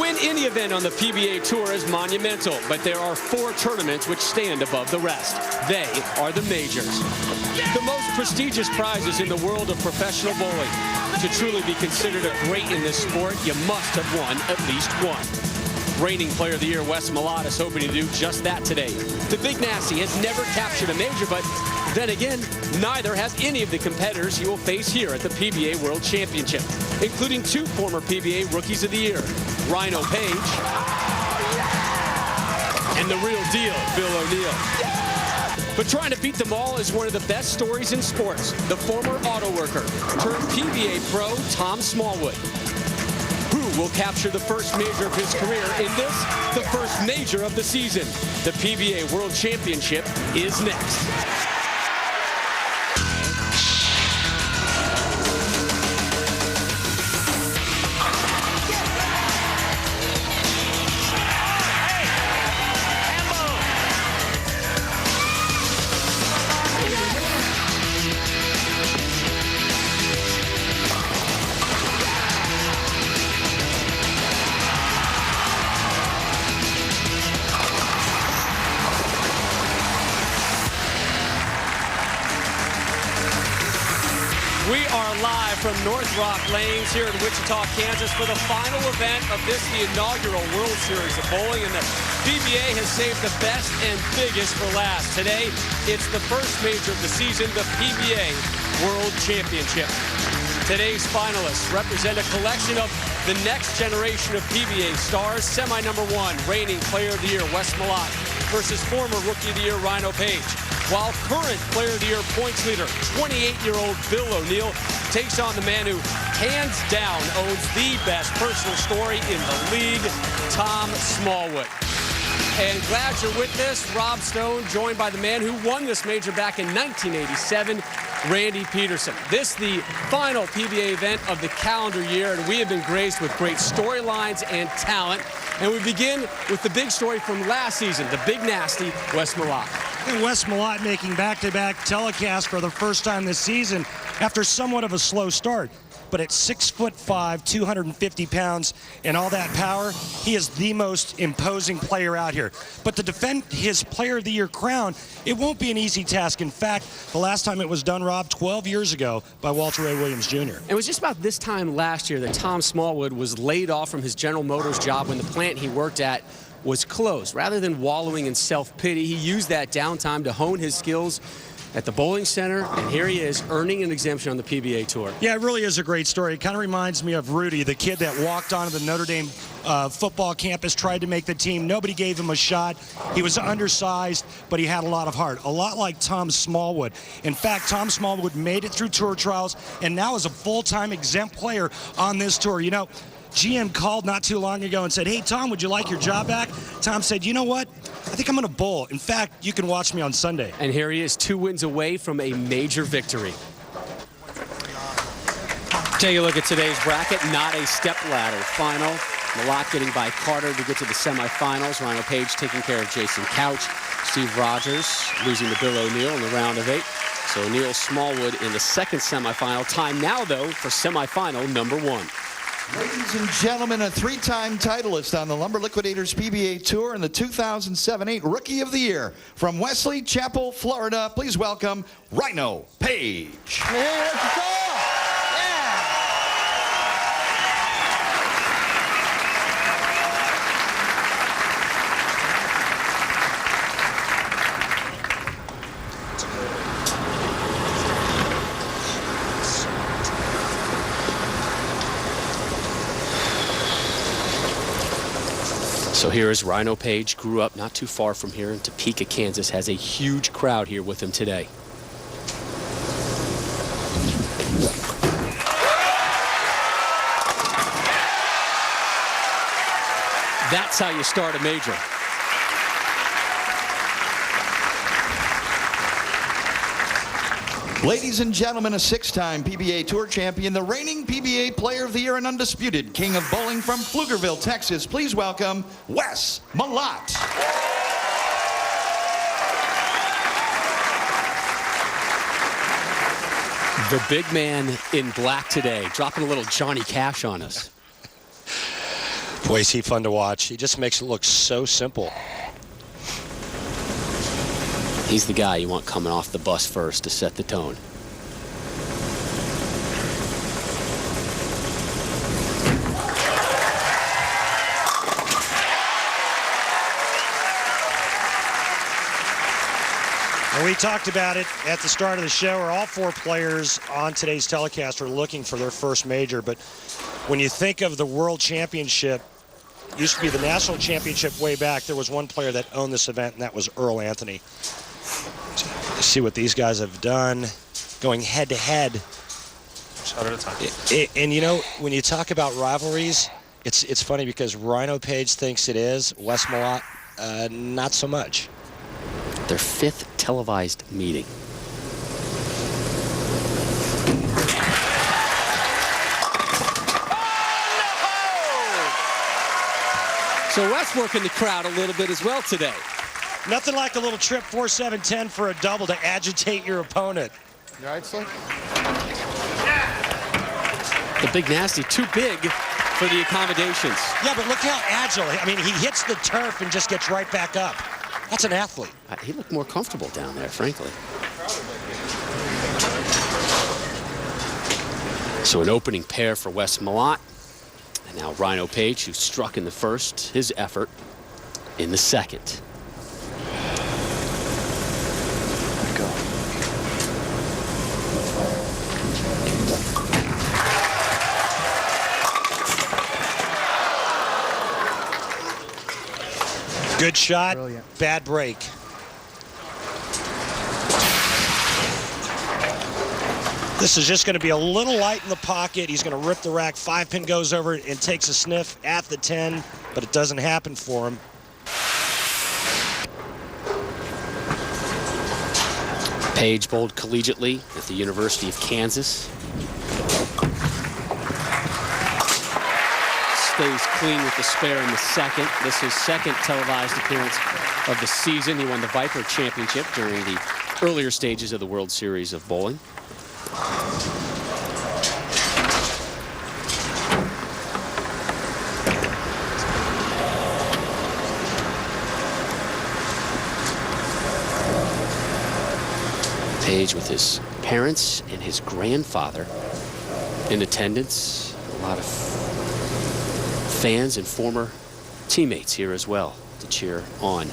win any event on the PBA Tour is monumental, but there are 4 tournaments which stand above the rest. They are the majors. The most prestigious prizes in the world of professional bowling. To truly be considered a great in this sport, you must have won at least one. Reigning Player of the Year, Wes Malott, is hoping to do just that today. The Big Nasty has never captured a major, but then again, neither has any of the competitors he will face here at the PBA World Championship, including 2 former PBA Rookies of the Year, Rhino Page and the real deal, Bill O'Neill. But trying to beat them all is one of the best stories in sports. The former auto worker turned PBA pro, Tom Smallwood. Who will capture the first major of his career in this, the first major of the season? The PBA World Championship is next. We are live from North Rock Lanes here in Wichita, Kansas for the final event of this, the inaugural World Series of Bowling, and the PBA has saved the best and biggest for last. Today, it's the first major of the season, the PBA World Championship. Today's finalists represent a collection of the next generation of PBA stars. Semi-number 1, reigning Player of the Year, Wes Malott, versus former Rookie of the Year, Rhino Page. While current Player of the Year points leader, 28-year-old Bill O'Neill, takes on the man who, hands down, owns the best personal story in the league, Tom Smallwood. And glad you're with us. Rob Stone, joined by the man who won this major back in 1987, Randy Peterson. This the final PBA event of the calendar year, and we have been graced with great storylines and talent. And we begin with the big story from last season, the Big Nasty, Wes Malott. And Wes Malott making back-to-back telecasts for the first time this season after somewhat of a slow start. But at 6'5", 250 pounds, and all that power, he is the most imposing player out here. But to defend his Player of the Year crown, it won't be an easy task. In fact, the last time it was done, Rob, 12 years ago by Walter Ray Williams Jr. It was just about this time last year that Tom Smallwood was laid off from his General Motors job when the plant he worked at was closed. Rather than wallowing in self-pity, he used that downtime to hone his skills at the bowling center, and here he is earning an exemption on the PBA Tour. Yeah, it really is a great story. It kind of reminds me of Rudy, the kid that walked onto the Notre Dame football campus, tried to make the team. Nobody gave him a shot. He was undersized, but he had a lot of heart. A lot like Tom Smallwood. In fact, Tom Smallwood made it through tour trials and now is a full-time exempt player on this tour. You know, GM called not too long ago and said, "Hey, Tom, would you like your job back?" Tom said, "You know what? I think I'm going to bowl. In fact, you can watch me on Sunday." And here he is, 2 wins away from a major victory. Take a look at today's bracket. Not a stepladder final. Malott getting by Carter to get to the semifinals. Rhino Page taking care of Jason Couch. Steve Rogers losing to Bill O'Neill in the round of 8. So O'Neill Smallwood in the second semifinal. Time now, though, for semifinal number 1. Ladies and gentlemen, a 3-time titleist on the Lumber Liquidators PBA Tour and the 2007-8 Rookie of the Year from Wesley Chapel, Florida. Please welcome Rhino Page. Hey, let's go! So here is Rhino Page, grew up not too far from here in Topeka, Kansas, has a huge crowd here with him today. That's how you start a major. Ladies and gentlemen, a 6-time PBA Tour champion, the reigning PBA Player of the Year and undisputed King of Bowling from Pflugerville, Texas. Please welcome Wes Malott. The big man in black today, dropping a little Johnny Cash on us. Boy, is he fun to watch. He just makes it look so simple. He's the guy you want coming off the bus first to set the tone. And we talked about it at the start of the show, where all four players on today's telecast are looking for their first major. But when you think of the World Championship, it used to be the National Championship way back, there was one player that owned this event, and that was Earl Anthony. So see what these guys have done, going head-to-head. Shot at a time. And, you know, when you talk about rivalries, it's funny because Rhino Page thinks it is. Wes Malott, not so much. Their fifth televised meeting. So Wes working the crowd a little bit as well today. Nothing like a little trip 4-7-10 for a double to agitate your opponent. You all right, Slick? The Big Nasty, too big for the accommodations. Yeah, but look how agile. I mean, he hits the turf and just gets right back up. That's an athlete. He looked more comfortable down there, frankly. So an opening pair for Wes Malott. And now Rhino Page, who struck in the first, his effort in the second. Go. Good shot, Brilliant. Bad break. This is just going to be a little light in the pocket. He's going to rip the rack. 5-pin goes over it and takes a sniff at the 10, but it doesn't happen for him. Page bowled collegiately at the University of Kansas. Stays clean with the spare in the second. This is his second televised appearance of the season. He won the Viper Championship during the earlier stages of the World Series of bowling. Page with his parents and his grandfather in attendance. A lot of fans and former teammates here as well to cheer on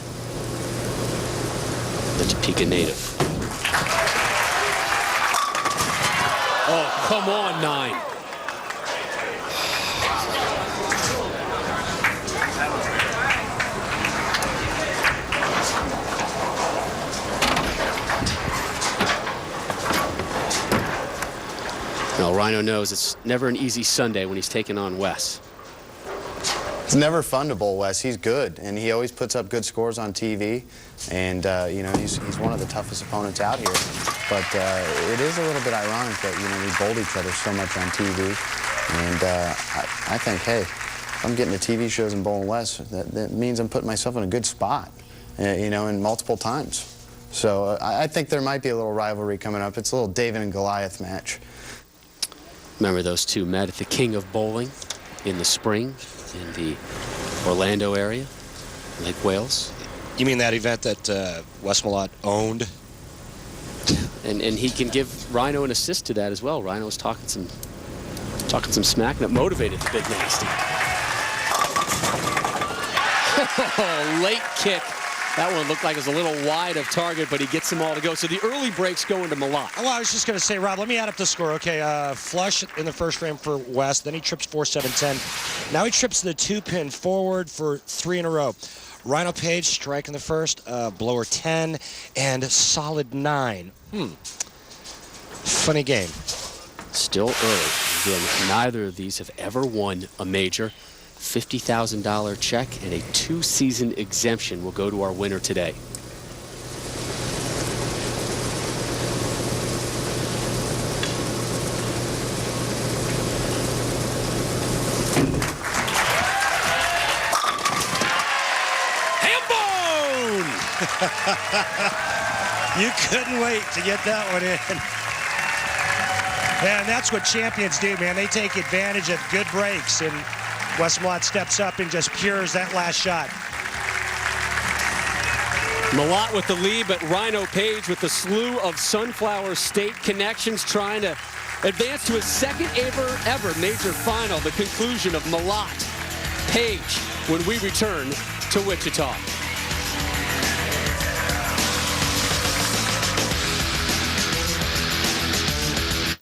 the Topeka native. Oh, come on, 9. Well, Rhino knows it's never an easy Sunday when he's taking on Wes. It's never fun to bowl Wes. He's good, and he always puts up good scores on TV. And, you know, he's one of the toughest opponents out here. But it is a little bit ironic that, you know, we bowled each other so much on TV. And I think, hey, if I'm getting to TV shows and bowling Wes, that means I'm putting myself in a good spot, you know, and multiple times. So I think there might be a little rivalry coming up. It's a little David and Goliath match. Remember those two met at the King of Bowling in the spring in the Orlando area, Lake Wales. You mean that event that Wes Malott owned? And he can give Rhino an assist to that as well. Rhino was talking some smack that motivated the Big Nasty. Late kick. That one looked like it was a little wide of target, but he gets them all to go. So the early breaks go into Malott. Well, I was just going to say, Rob, let me add up the score. Okay, flush in the first frame for Wes. Then he trips 4-7-10. Now he trips the 2-pin forward for 3 in a row. Rhino Page striking the first, blower 10, and solid 9. Funny game. Still early. Again, neither of these have ever won a major. $50,000 check and a 2-season exemption will go to our winner today. Hambone! You couldn't wait to get that one in. And that's what champions do, man. They take advantage of good breaks. And Wes Malott steps up and just cures that last shot. Malott with the lead, but Rhino Page with the slew of Sunflower State connections, trying to advance to his second ever major final. The conclusion of Malott Page when we return to Wichita.